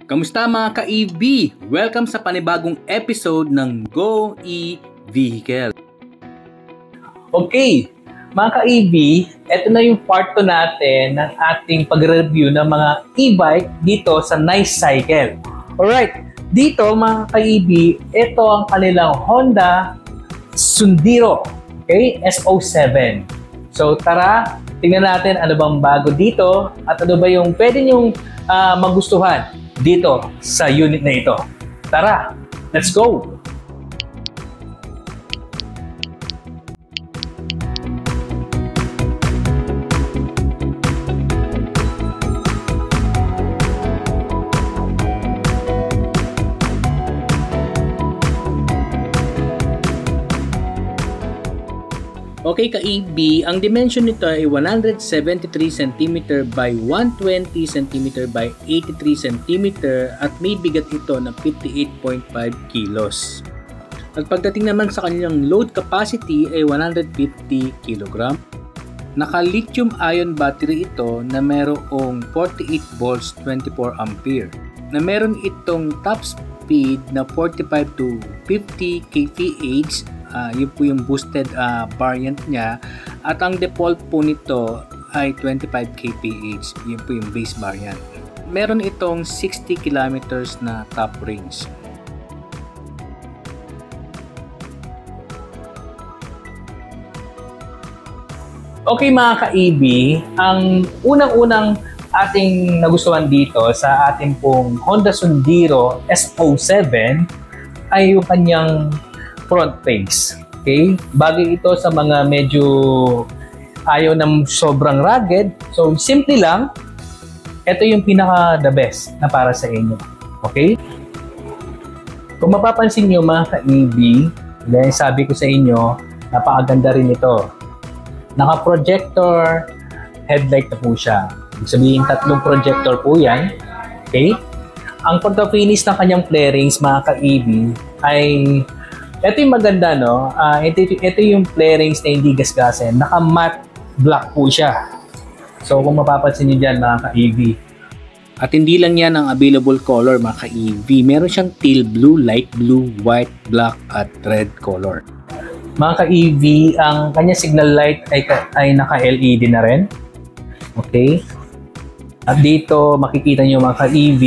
Kamusta mga ka-EV? Welcome sa panibagong episode ng Go E-Vehicle. Okay, mga ka-EV, ito na yung part 2 natin ng ating pag-review ng mga e-bike dito sa Nice Cycle. Alright, dito mga ka-EV, ito ang kanilang Honda Sundiro, okay? SO7. So tara, tingnan natin ano bang bago dito at ano ba yung pwede nyong magustuhan dito sa unit na ito. Tara, let's go! Okay ka-EV, ang dimension nito ay 173 cm by 120 cm by 83 cm at may bigat ito ng 58.5 kilos. At pagdating naman sa kanilang load capacity ay 150 kg. Naka-lithium ion battery ito na mayroong 48 volts 24 ampere. Na meron itong top speed na 45 to 50 kph. Yun po yung boosted variant niya at ang default po nito ay 25 kph, yun po yung base variant. Meron itong 60 kilometers na top range. Okay mga ka-EV, ang unang-unang ating nagustuhan dito sa ating pong Honda Sundiro SO7 ay yung kanyang front face. Okay? Bagay ito sa mga medyo ayaw ng sobrang rugged. So, simple lang. Ito yung pinaka the best na para sa inyo. Okay? Kung mapapansin nyo mga ka-EV, dahil sabi ko sa inyo, napakaganda rin ito. Naka-projector headlight na po siya. Ibig sabihin, 3 projector po yan. Okay? Ang pagka-finish ng kanyang flarings mga ka-EV ay ito yung maganda, no? Ito yung flarings na hindi gasgasin. Naka-matte black po siya. So, kung mapapansin nyo dyan, mga ka-EV. At hindi lang yan ang available color, mga ka-EV. Meron siyang teal blue, light blue, white, black, at red color. Mga ka-EV, ang kanya signal light ay naka-LED na rin. Okay? At dito, makikita nyo, mga ka-EV,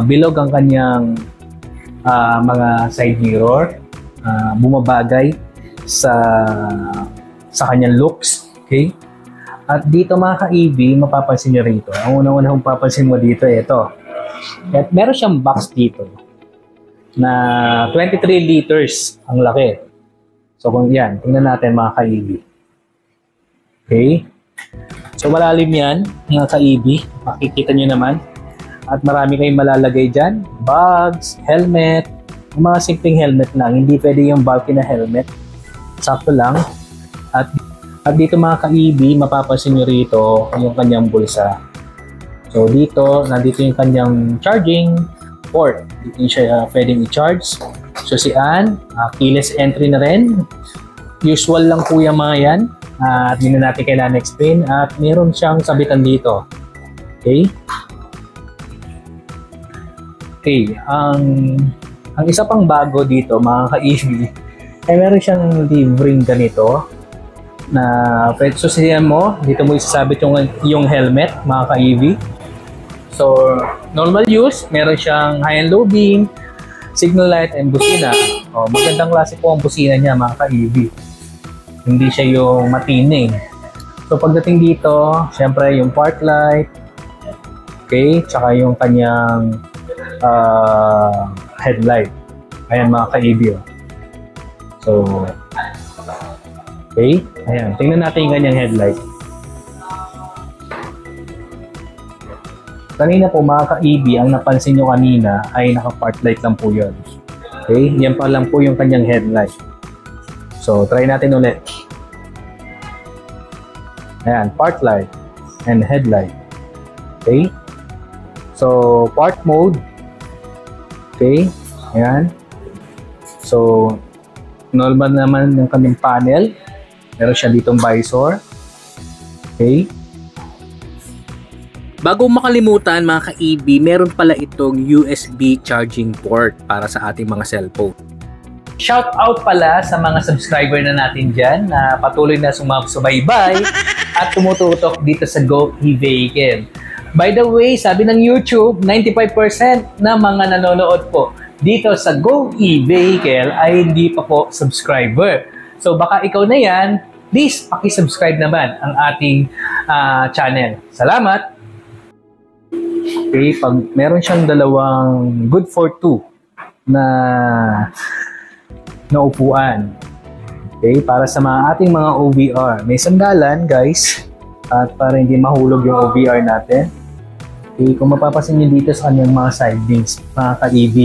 bilog ang kanyang mga side mirror. Bumabagay sa kanyang looks. Okay? At dito mga ka-EV, mapapansin nyo rito. Ang unang-unang mapapansin mo dito, ito. At meron siyang box dito na 23 liters ang laki. So kung yan, tingnan natin mga ka-EV. Okay? So malalim yan mga ka-EV. Makikita nyo naman. At marami kayong malalagay dyan. Bags, helmet, mga simpleng helmet lang, hindi pwede yung bulky na helmet. Sakto lang. At dito mga ka-EV, mapapansin nyo rito yung kanyang bulsa. So dito, nandito yung kanyang charging port. Dito siya pwedeng i-charge. So si Ann, keyless entry na rin. Usual lang po yung mga yan. At hindi na natin kailangan explain. At meron siyang sabitan dito. Okay? Okay, ang isa pang bago dito, mga ka-EV, ay meron siyang livreng ganito na pwede susiyan mo. Dito mo isasabit yung helmet, mga ka-EV. So, normal use, meron siyang high and low beam, signal light, and busina. Magandang klase po ang busina niya, mga ka-EV. Hindi siya yung matining. So, pagdating dito, syempre yung park light, okay, tsaka yung kanyang headlight. Ayan mga ka-EV. So, okay. Ayan. Tingnan natin yung kanyang headlight. Kanina po mga ka-EV, ang napansin nyo kanina ay naka-park light lang po yun. Okay. Yan pa lang po yung kanyang headlight. So, try natin ulit. Ayan. Park light and headlight. Okay. So, park mode. Okay. Ayan. So, normal naman yung kanyang panel. Meron siya ditong visor. Okay. Bago makalimutan mga ka-EB, meron pala itong USB charging port para sa ating mga cellphone. Shout out pala sa mga subscriber na natin dyan na patuloy na sumasubaybay at tumututok dito sa Go E-Vehicle. By the way, sabi ng YouTube, 95% na mga nanonood po dito sa Go E-Vehicle ay hindi pa po subscriber. So baka ikaw na yan, please paki-subscribe naman ang ating channel. Salamat! Okay, pag meron siyang dalawang good for two na upuan. Okay, para sa ating mga OVR. May sandalan, guys, at para hindi mahulog yung OVR natin. Okay, kung mapapasin nyo dito sa kanyang mga sidings, mga ka-EB,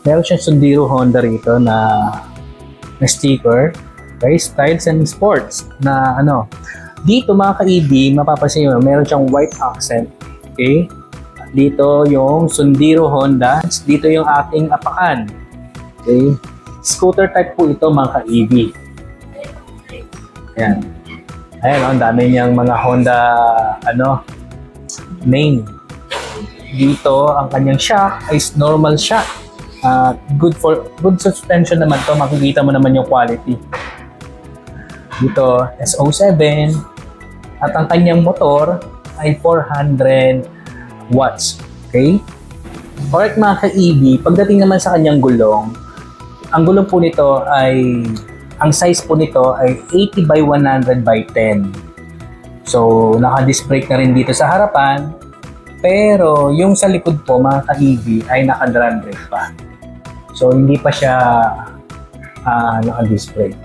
meron siyang Sundiro Honda rito na sticker. Okay, Styles and Sports na dito mga ka-EB, mapapasin nyo, meron siyang white accent. Okay, dito yung Sundiro Honda, dito yung ating apakan. Okay, scooter type po ito mga ka-EB. Ayan. Ayan, ang dami niyang mga Honda name. Dito ang kanyang shock ay normal shock. Good suspension naman to, makikita mo naman yung quality. Dito SO7 at ang kanyang motor ay 400 watts. Okay? Alright mga ka-EB, pagdating naman sa kanyang gulong, ang gulong po nito ay, ang size po nito ay 80 by 100 by 10. So, naka-disc brake na rin dito sa harapan, pero yung sa likod po mga ka-EB ay naka-drum brake pa. So, hindi pa siya naka-disc brake.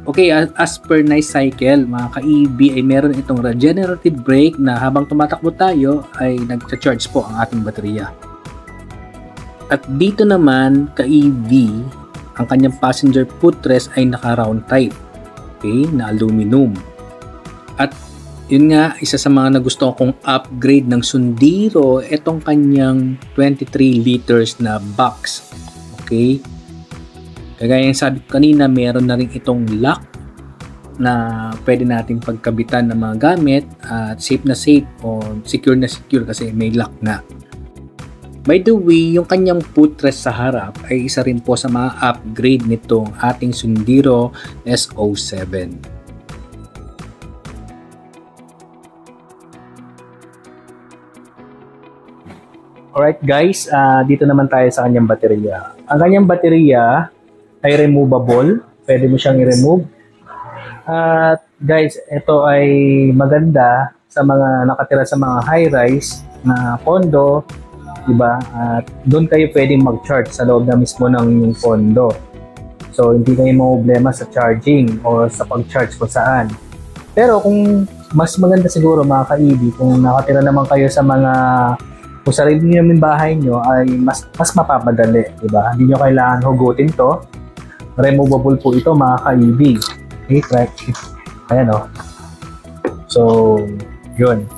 Okay, as per nice cycle, mga ka-EB ay meron itong regenerative brake na habang tumatakbo tayo ay nag-charge po ang ating baterya. At dito naman, ka-EB, ang kanyang passenger footrest ay naka-round type. Okay, na aluminum. At yun nga, isa sa mga nagustuhan kong upgrade ng Sundiro, itong kanyang 23 liters na box. Okay, kagaya yung sabi ko kanina, meron na rin itong lock na pwede nating pagkabitan ng mga gamit at safe na safe o secure na secure kasi may lock na. By the way, yung kanyang footrest sa harap ay isa rin po sa mga upgrade nitong ating Sundiro SO7. Alright guys, dito naman tayo sa kanyang baterya. Ang kanyang baterya ay removable. Pwede mo siyang i-remove. At guys, ito ay maganda sa mga nakatira sa mga high-rise na condo, diba? At doon kayo pwedeng mag-charge sa loob na mismo ng condo. So, hindi kayo problema sa charging o sa pag-charge kung saan. Pero kung mas maganda siguro mga ka-EB, kung nakatira naman kayo sa mga kung sarili namin bahay nyo, ay mas mapapadali, diba? Hindi nyo kailangan hugutin to. Removable po ito mga ka-EB. Okay, track. Ayan o. So, yun.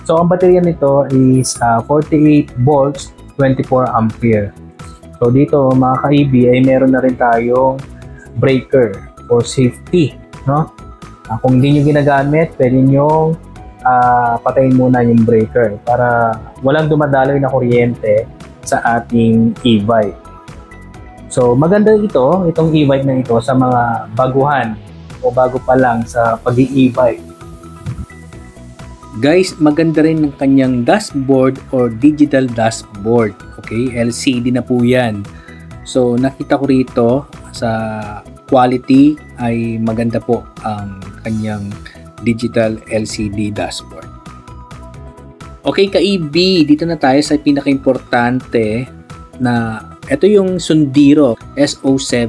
So, ang baterya nito is 48 volts, 24 ampere. So, dito mga ka-EB ay meron na rin tayong breaker for safety. No? Kung hindi nyo ginagamit, pwede nyo patayin muna yung breaker para walang dumadaloy na kuryente sa ating e-bike. So, maganda itong e-bike na ito sa mga baguhan o bago pa lang sa pag-e-bike. Guys, maganda rin ng kanyang dashboard or digital dashboard. Okay, LCD na po yan. So, nakita ko rito sa quality ay maganda po ang kanyang digital LCD dashboard. Okay, ka-EB, dito na tayo sa pinaka-importante na ito yung Sundiro SO7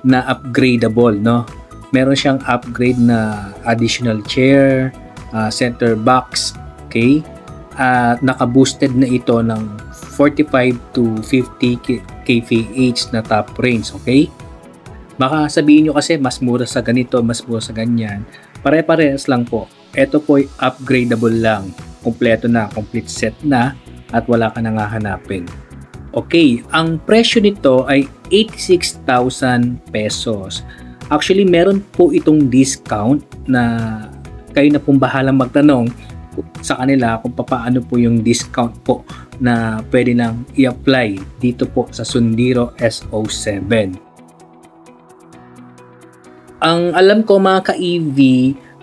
na upgradable, no? Meron siyang upgrade na additional chair, center box, okay? At naka-boosted na ito ng 45 to 50 kph na top range, okay? Baka sabihin nyo kasi mas mura sa ganito, mas mura sa ganyan. Pare-parehas lang po. Ito po ay upgradable lang. Kompleto na, complete set na at wala ka nang hahanapin. Okay, ang presyo nito ay 86,000 pesos. Actually, meron po itong discount na kayo na pong bahalang magtanong sa kanila kung paano po yung discount po na pwede nang i-apply dito po sa Sundiro SO7. Ang alam ko mga ka-EV,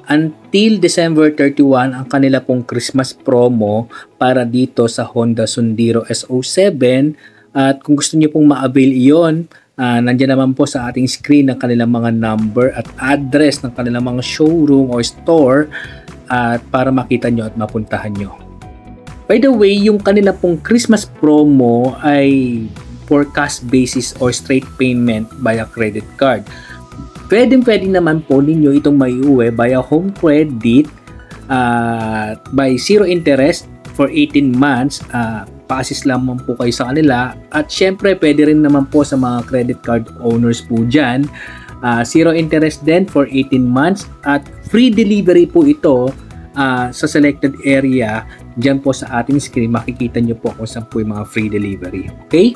until December 31 ang kanila pong Christmas promo para dito sa Honda Sundiro SO7, at kung gusto niyo pong ma-avail iyon, nandiyan naman po sa ating screen ang kanilang mga number at address ng kanilang mga showroom or store at para makita nyo at mapuntahan nyo. By the way, yung kanila pong Christmas promo ay for cash basis or straight payment via credit card. Pwede naman po ninyo itong maiuwi via home credit by zero interest for 18 months. Pa-assist lamang po kayo sa kanila. At syempre, pwede rin naman po sa mga credit card owners po dyan. Zero interest din for 18 months. At free delivery po ito sa selected area. Dyan po sa ating screen, makikita nyo po kung saan po yung mga free delivery. Okay?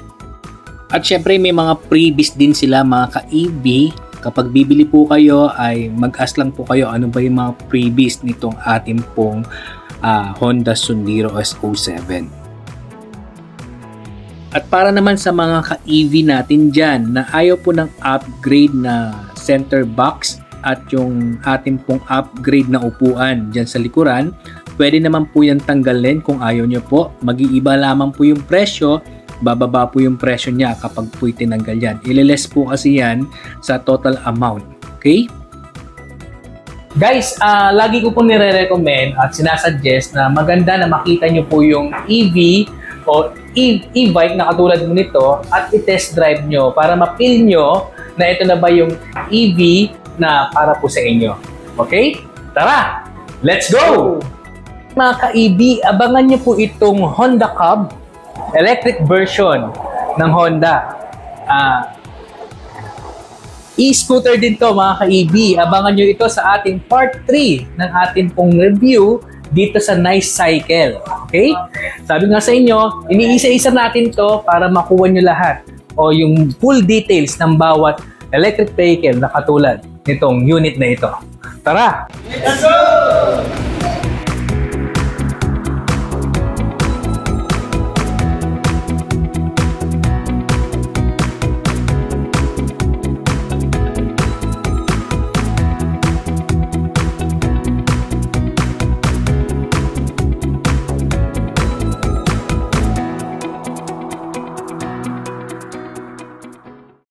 At syempre, may mga freebies din sila mga ka-EV. Kapag bibili po kayo ay mag-ask lang po kayo ano ba yung mga freebies nitong ating pong Honda Sundiro SO7. At para naman sa mga ka-EV natin dyan na ayaw po ng upgrade na center box at yung ating pong upgrade na upuan dyan sa likuran, pwede naman po yan tanggalin kung ayaw nyo po. Mag-iiba lamang po yung presyo. Bababa po yung presyo niya kapag po itinanggal yan. Ililess po kasi yan sa total amount. Okay? Guys, lagi ko po nire-recommend at sinasuggest na maganda na makita nyo po yung EV o e-bike na katulad mo nito at i-test drive nyo para ma-feel nyo na ito na ba yung EV na para po sa inyo. Okay? Tara! Let's go! Mga ka-EV, abangan nyo po itong Honda Cub electric version ng Honda. E-scooter din to mga ka-EV. Abangan nyo ito sa ating part 3 ng ating pong review dito sa Nice Cycle. Okay? Sabi nga sa inyo, iniisa-isa natin to para makuha nyo lahat o yung full details ng bawat electric vehicle na katulad nitong unit na ito. Tara! Let's go!